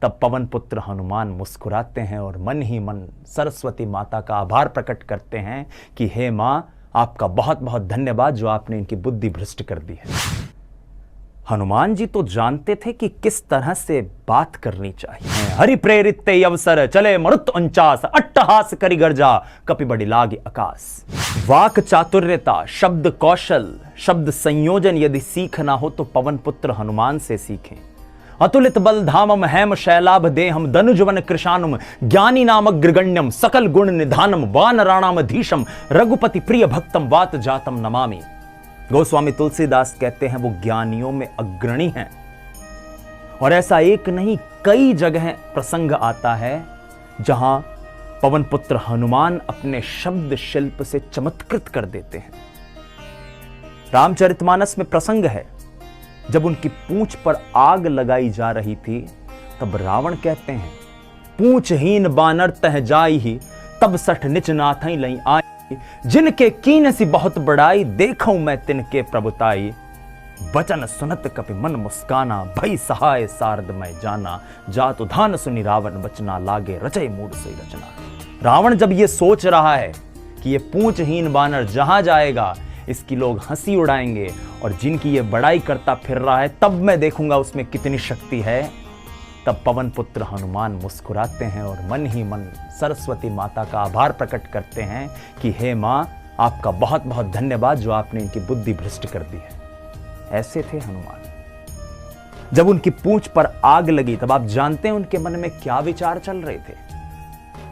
तब पवन पुत्र हनुमान मुस्कुराते हैं और मन ही मन सरस्वती माता का आभार प्रकट करते हैं कि हे मां, आपका बहुत बहुत धन्यवाद जो आपने इनकी बुद्धि भ्रष्ट कर दी है। हनुमान जी तो जानते थे कि किस तरह से बात करनी चाहिए। हरि प्रेरित ते अवसर चले मरुत 49 अट्टहास करि गर्जा कपि बड़ी लागे आकाश। वाक चातुर्यता, शब्द कौशल, शब्द संयोजन यदि सीखना हो तो पवन पुत्र हनुमान से सीखें। अतुलित बल धामम हैम शैलाभ देहम धनुजवन कृशानुम ज्ञानी नाम अग्रगण्यम सकल गुण निधानम वानराणाम धीशम रघुपति प्रिय भक्तम वात जातम नमामि। गोस्वामी तुलसीदास कहते हैं वो ज्ञानियों में अग्रणी हैं। और ऐसा एक नहीं कई जगह प्रसंग आता है जहां पवन पुत्र हनुमान अपने शब्द शिल्प से चमत्कृत कर देते हैं। रामचरितमानस में प्रसंग है जब उनकी पूंछ पर आग लगाई जा रही थी, तब रावण कहते हैं पूंछहीन बानर तह जाई ही तब सठ निच नाथई लई आई जिनके कीन सी बहुत बड़ाई देखूं मैं तिनके प्रभुताई। बचन सुनत कपि मन मुस्काना भई सहाय सारद मैं जाना जातु धान सुनि रावण बचना लागे रचय मूड से रचना। रावण जब ये सोच रहा है कि ये पूंछहीन बानर जहां जाएगा इसकी लोग हंसी उड़ाएंगे और जिनकी ये बड़ाई करता फिर रहा है तब मैं देखूंगा उसमें कितनी शक्ति है, तब पवन पुत्र हनुमान मुस्कुराते हैं और मन ही मन सरस्वती माता का आभार प्रकट करते हैं कि हे मां, आपका बहुत बहुत धन्यवाद जो आपने इनकी बुद्धि भ्रष्ट कर दी है। ऐसे थे हनुमान। जब उनकी पूंछ पर आग लगी तब आप जानते हैं उनके मन में क्या विचार चल रहे थे।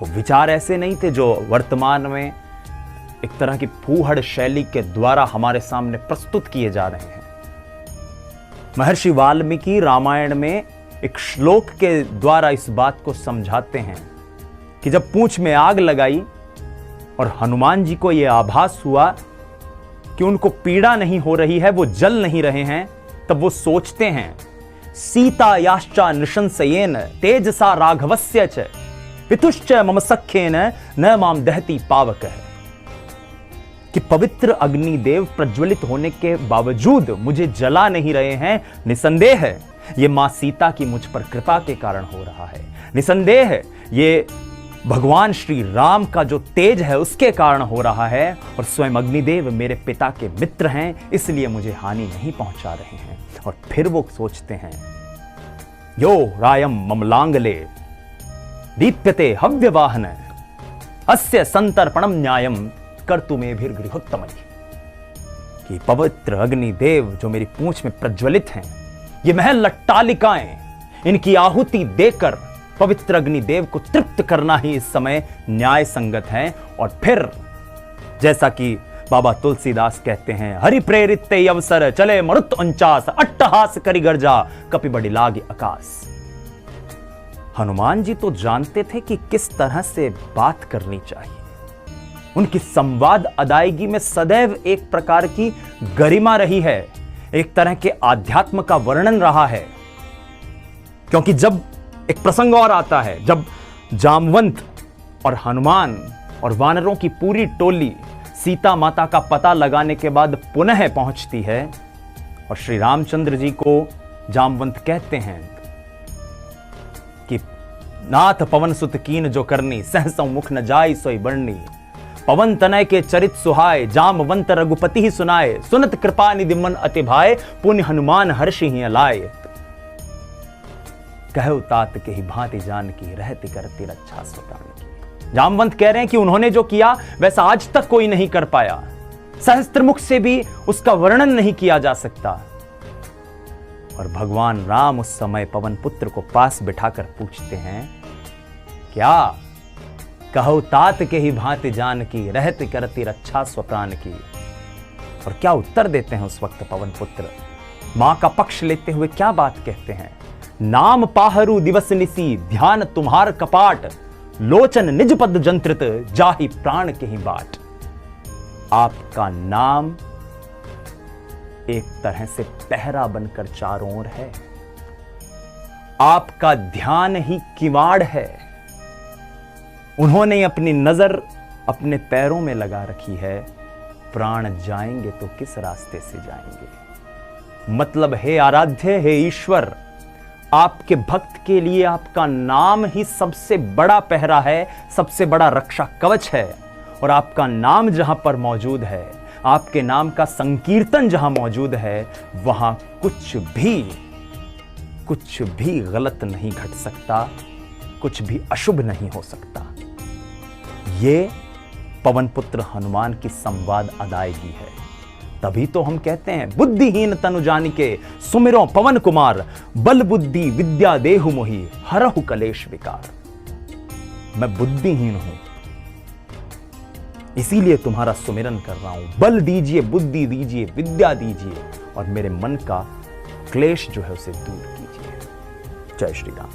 वो विचार ऐसे नहीं थे जो वर्तमान में एक तरह की फूहड़ शैली के द्वारा हमारे सामने प्रस्तुत किए जा रहे हैं। महर्षि वाल्मीकि रामायण में एक श्लोक के द्वारा इस बात को समझाते हैं कि जब पूंछ में आग लगाई और हनुमान जी को यह आभास हुआ कि उनको पीड़ा नहीं हो रही है, वो जल नहीं रहे हैं, तब वो सोचते हैं सीता याश्चा नृशंसयेन तेजसा राघवस्य च पितुश्च मम सख्येन न माम दहती पावक है। कि पवित्र अग्निदेव प्रज्वलित होने के बावजूद मुझे जला नहीं रहे हैं, निसंदेह है ये मां सीता की मुझ पर कृपा के कारण हो रहा है, निसंदेह है ये भगवान श्री राम का जो तेज है उसके कारण हो रहा है, और स्वयं अग्निदेव मेरे पिता के मित्र हैं इसलिए मुझे हानि नहीं पहुंचा रहे हैं। और फिर वो सोचते हैं यो रायम ममलांगले दीप्यते हव्यवाहन अस्य संतर्पणम न्यायम कर्तुमेभिर्गृहोत्तम। कि पवित्र अग्निदेव जो मेरी पूंछ में प्रज्वलित हैं, ये महल लट्टालिकाएं, इनकी आहुति देकर पवित्र अग्निदेव को तृप्त करना ही इस समय न्याय संगत है। और फिर जैसा कि बाबा तुलसीदास कहते हैं हरि प्रेरित ते अवसर चले मरुत 49 अट्टहास करि गर्जा कपि बड़ी लागे आकाश। हनुमान जी तो जानते थे कि किस तरह से बात करनी चाहिए। उनकी संवाद अदायगी में सदैव एक प्रकार की गरिमा रही है, एक तरह के आध्यात्म का वर्णन रहा है। क्योंकि जब एक प्रसंग और आता है जब जामवंत और हनुमान और वानरों की पूरी टोली सीता माता का पता लगाने के बाद पुनः पहुंचती है और श्री रामचंद्र जी को जामवंत कहते हैं कि नाथ पवन सुत कीन जो करनी सहसौ मुख न जाय सोई बरनी पवन तनय के चरित सुहाय जामवंत रघुपति ही सुनाए सुनत कृपा निधि मन अति भाय पुण्य हनुमान हर्षि ही लाए। कहो तात के ही भांति जान की रहती करती रक्षा स्वप्राण की। जामवंत कह रहे हैं कि उन्होंने जो किया वैसा आज तक कोई नहीं कर पाया, सहस्त्रमुख से भी उसका वर्णन नहीं किया जा सकता। और भगवान राम उस समय पवन पुत्र को पास बिठाकर पूछते हैं क्या कहो तात के ही भांति जान की रहती करती रक्षा स्वप्राण की। और क्या उत्तर देते हैं उस वक्त पवन पुत्र, मां का पक्ष लेते हुए क्या बात कहते हैं। नाम पाहरू दिवस निसी ध्यान तुम्हार कपाट लोचन निज पद जंत्रित जाहि प्राण के ही बाट। आपका नाम एक तरह से पहरा बनकर चारों ओर है, आपका ध्यान ही किवाड़ है। उन्होंने अपनी नजर अपने पैरों में लगा रखी है, प्राण जाएंगे तो किस रास्ते से जाएंगे। मतलब हे आराध्य, हे ईश्वर, आपके भक्त के लिए आपका नाम ही सबसे बड़ा पहरा है, सबसे बड़ा रक्षा कवच है। और आपका नाम जहां पर मौजूद है, आपके नाम का संकीर्तन जहां मौजूद है, वहां कुछ भी गलत नहीं घट सकता, कुछ भी अशुभ नहीं हो सकता। ये पवन पुत्र हनुमान की संवाद अदायगी है। तभी तो हम कहते हैं बुद्धिहीन तनु जानिके सुमिरो पवन कुमार, बल बुद्धि विद्या देहु मोहि हरहु कलेश विकार। मैं बुद्धिहीन हूं, इसीलिए तुम्हारा सुमिरन कर रहा हूं। बल दीजिए, बुद्धि दीजिए, विद्या दीजिए और मेरे मन का क्लेश जो है उसे दूर कीजिए। जय श्री राम।